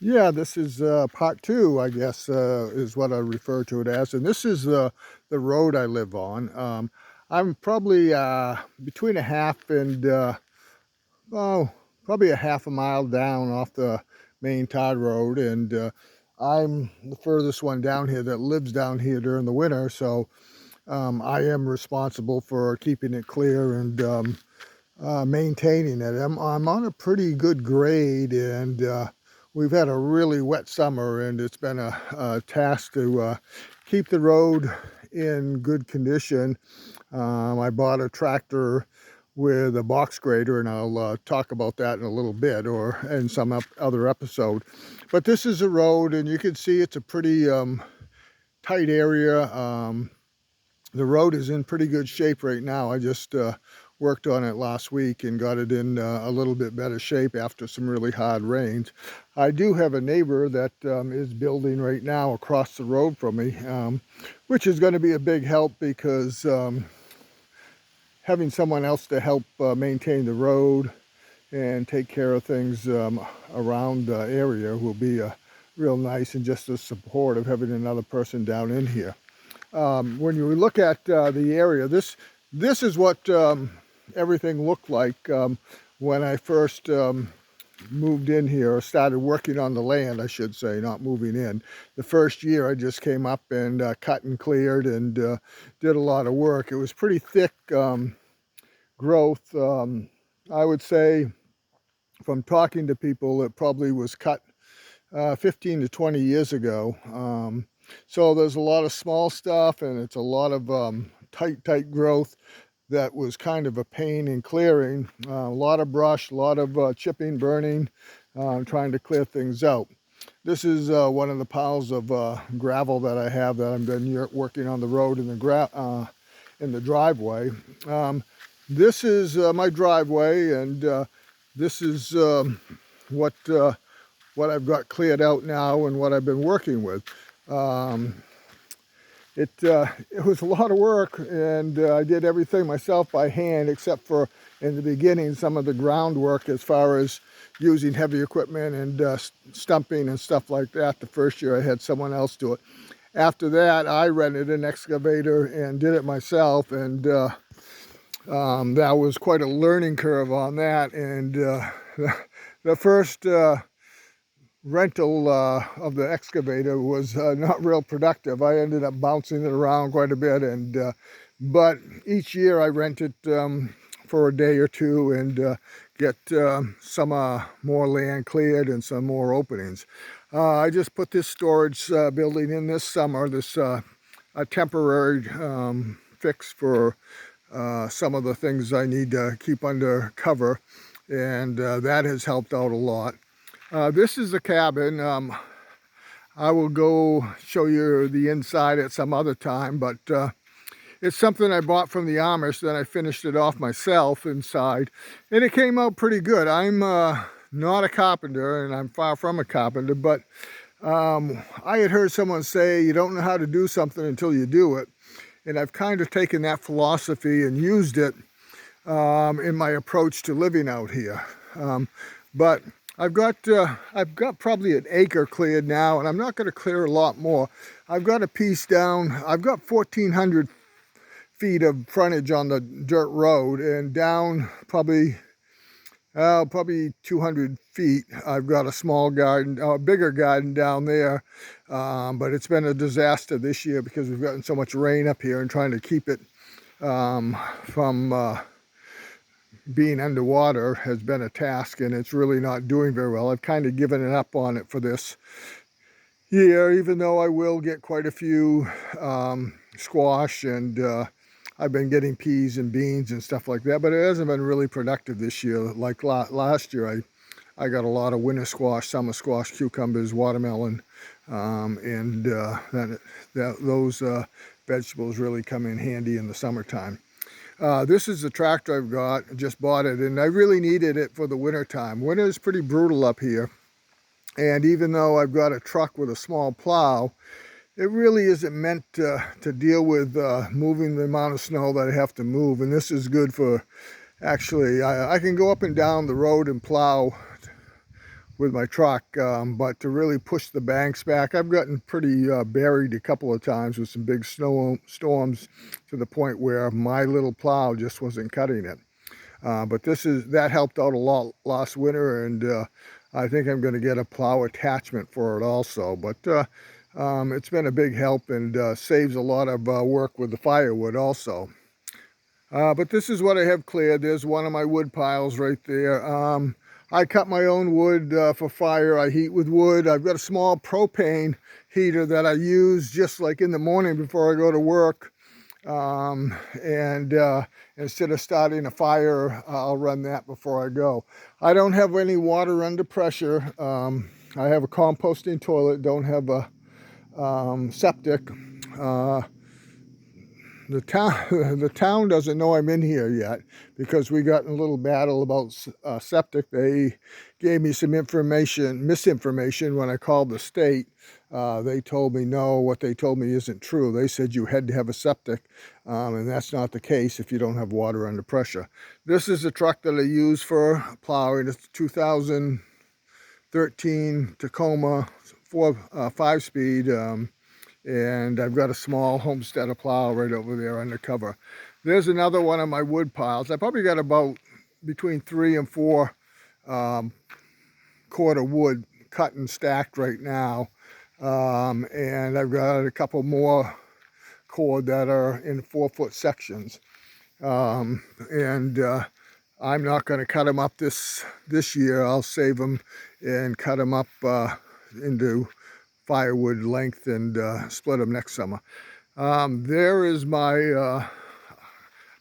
Yeah, this is part two, I guess, is what I refer to it as. And this is the road I live on. I'm probably between a half and, oh, probably a half a mile down off the main Todd Road. And I'm the furthest one down here that lives down here during the winter. So I am responsible for keeping it clear and maintaining it. I'm on a pretty good grade, and we've had a really wet summer, and it's been a task to keep the road in good condition. I bought a tractor with a box grader, and I'll talk about that in a little bit or in some other episode. But this is a road, and you can see it's a pretty tight area. The road is in pretty good shape right now. I just worked on it last week and got it in a little bit better shape after some really hard rains. I do have a neighbor that is building right now across the road from me, which is going to be a big help because having someone else to help maintain the road and take care of things around the area will be real nice, and just the support of having another person down in here. When you look at the area, this is what everything looked like when I first moved in here, or started working on the land, I should say, not moving in. The first year I just came up and cut and cleared and did a lot of work. It was pretty thick growth. I would say from talking to people, it probably was cut 15 to 20 years ago. So there's a lot of small stuff, and it's a lot of tight growth that was kind of a pain in clearing. A lot of brush, a lot of chipping, burning, trying to clear things out. This is one of the piles of gravel that I have that I've been working on the road in the driveway. This is my driveway, and this is what I've got cleared out now and what I've been working with. It was a lot of work, and I did everything myself by hand, except for in the beginning some of the groundwork as far as using heavy equipment and stumping and stuff like that. The first year I had someone else do it. After that, I rented an excavator and did it myself, and that was quite a learning curve on that. And the first rental of the excavator was not real productive. I ended up bouncing it around quite a bit, and but each year I rent it for a day or two and get some more land cleared and some more openings. I just put this storage building in this summer, this a temporary fix for some of the things I need to keep under cover, and that has helped out a lot. This is the cabin. I will go show you the inside at some other time, but it's something I bought from the Amish, then I finished it off myself inside, and it came out pretty good. I'm not a carpenter, and I'm far from a carpenter, but I had heard someone say you don't know how to do something until you do it, and I've kind of taken that philosophy and used it in my approach to living out here. But I've got probably an acre cleared now, and I'm not going to clear a lot more. I've got a piece down. I've got 1,400 feet of frontage on the dirt road, and down probably 200 feet. I've got a small garden, a bigger garden down there, but it's been a disaster this year because we've gotten so much rain up here, and trying to keep it from being underwater has been a task, and it's really not doing very well. I've kind of given it up on it for this year, even though I will get quite a few squash, and I've been getting peas and beans and stuff like that, but it hasn't been really productive this year. Like last year, I got a lot of winter squash, summer squash, cucumbers, watermelon, and those vegetables really come in handy in the summertime. This is the tractor I've got. I just bought it, and I really needed it for the winter time. Winter is pretty brutal up here, and even though I've got a truck with a small plow, it really isn't meant to deal with moving the amount of snow that I have to move. And this is good for, actually, I can go up and down the road and plow with my truck, but to really push the banks back, I've gotten pretty buried a couple of times with some big storms to the point where my little plow just wasn't cutting it. But that helped out a lot last winter, and I think I'm going to get a plow attachment for it also. But it's been a big help and saves a lot of work with the firewood also. But this is what I have cleared. There's one of my wood piles right there. I cut my own wood for fire. I heat with wood. I've got a small propane heater that I use just like in the morning before I go to work. Instead of starting a fire, I'll run that before I go. I don't have any water under pressure. I have a composting toilet, don't have a septic. The town doesn't know I'm in here yet because we got in a little battle about septic. They gave me some misinformation when I called the state. They told me no, what they told me isn't true. They said you had to have a septic, and that's not the case if you don't have water under pressure. This is a truck that I use for plowing. It's a 2013 Tacoma 5-speed. And I've got a small Homesteader plow right over there under cover. There's another one of my wood piles. I probably got about between 3 and 4 cord of wood cut and stacked right now. And I've got a couple more cord that are in 4-foot sections. I'm not going to cut them up this year. I'll save them and cut them up into firewood length and split them next summer. There is my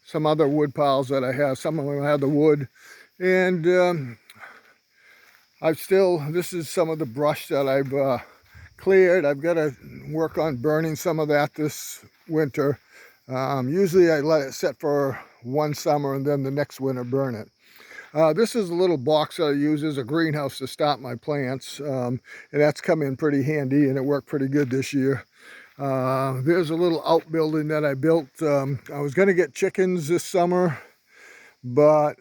some other wood piles that I have. Some of them have the wood, and this is some of the brush that I've cleared. I've got to work on burning some of that this winter. Usually I let it sit for one summer and then the next winter burn it. This is a little box that I use as a greenhouse to stop my plants, and that's come in pretty handy, and it worked pretty good this year. There's a little outbuilding that I built. I was going to get chickens this summer, but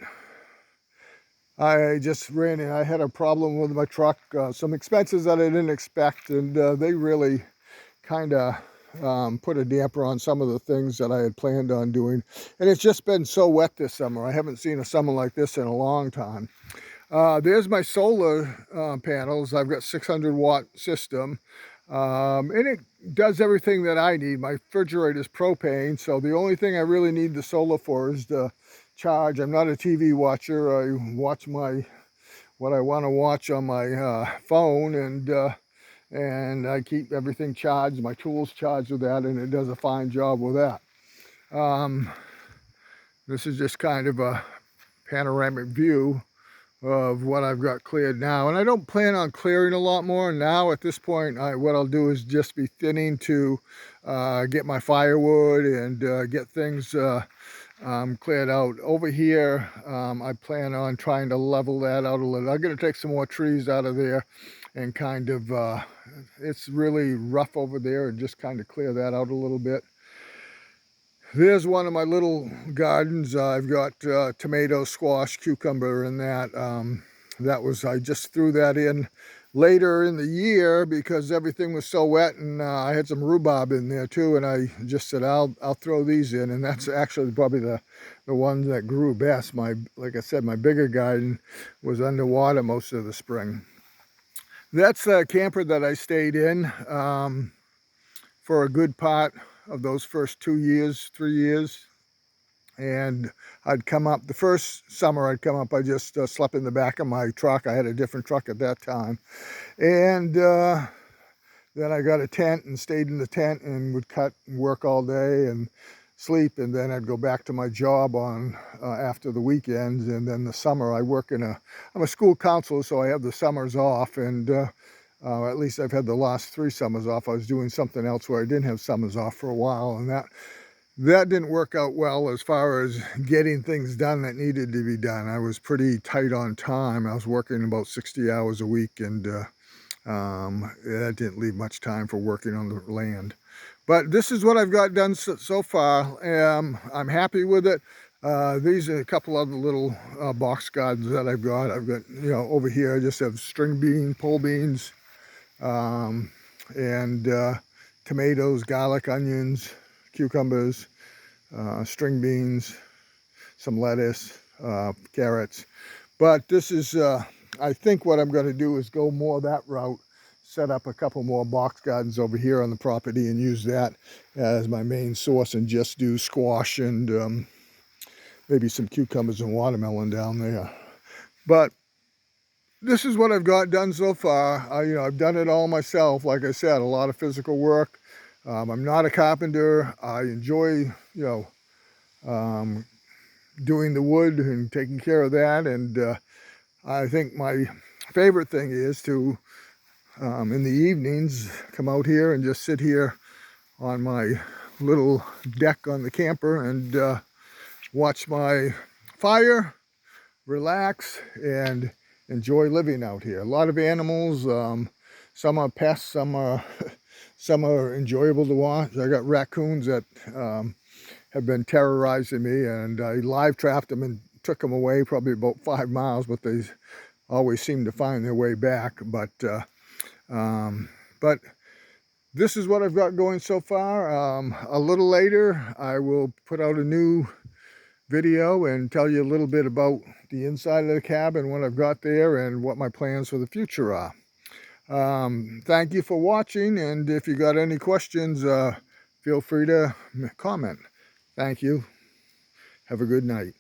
I just ran in. I had a problem with my truck, some expenses that I didn't expect, and they really kind of put a damper on some of the things that I had planned on doing. And it's just been so wet this summer. I haven't seen a summer like this in a long time. There's my solar panels. I've got 600-watt system. And it does everything that I need. My refrigerator is propane, so the only thing I really need the solar for is to charge. I'm not a TV watcher. I watch what I want to watch on my phone, and I keep everything charged, my tools charged with that, and it does a fine job with that. This is just kind of a panoramic view of what I've got cleared now, and I don't plan on clearing a lot more now. At this point, what I'll do is just be thinning to get my firewood and get things cleared out. Over here, I plan on trying to level that out a little. I'm going to take some more trees out of there and kind of, it's really rough over there, and just kind of clear that out a little bit. There's one of my little gardens. I've got tomato, squash, cucumber in that. I just threw that in later in the year because everything was so wet, and I had some rhubarb in there too, and I just said I'll throw these in, and that's actually probably the ones that grew best. Like I said, my bigger garden was underwater most of the spring. That's the camper that I stayed in for a good part of those first 3 years. And I'd come up, the first summer I'd come up, I just slept in the back of my truck. I had a different truck at that time. And then I got a tent and stayed in the tent and would cut and work all day and sleep, and then I'd go back to my job on after the weekends. And then the summer I work I'm a school counselor, so I have the summers off, and at least I've had the last 3 summers off. I was doing something else where I didn't have summers off for a while, and that didn't work out well as far as getting things done that needed to be done. I was pretty tight on time. I was working about 60 hours a week, and that didn't leave much time for working on the land. But this is what I've got done so far. I'm happy with it. These are a couple other little box gardens that I've got. I've got, over here I just have string beans, pole beans, and tomatoes, garlic, onions, cucumbers, string beans, some lettuce, carrots. But this is, I think what I'm going to do is go more that route, set up a couple more box gardens over here on the property and use that as my main source, and just do squash and maybe some cucumbers and watermelon down there. But this is what I've got done so far. I've done it all myself. Like I said, a lot of physical work. I'm not a carpenter. I enjoy, doing the wood and taking care of that. And I think my favorite thing is to, in the evenings, come out here and just sit here on my little deck on the camper and watch my fire, relax, and enjoy living out here. A lot of animals, some are pests, some are some are enjoyable to watch. I got raccoons that have been terrorizing me, and I live trapped them and took them away probably about 5 miles, but they always seem to find their way back. But this is what I've got going so far. A little later I will put out a new video and tell you a little bit about the inside of the cabin, what I've got there, and what my plans for the future are. Thank you for watching, and if you got any questions, feel free to comment. Thank you. Have a good night.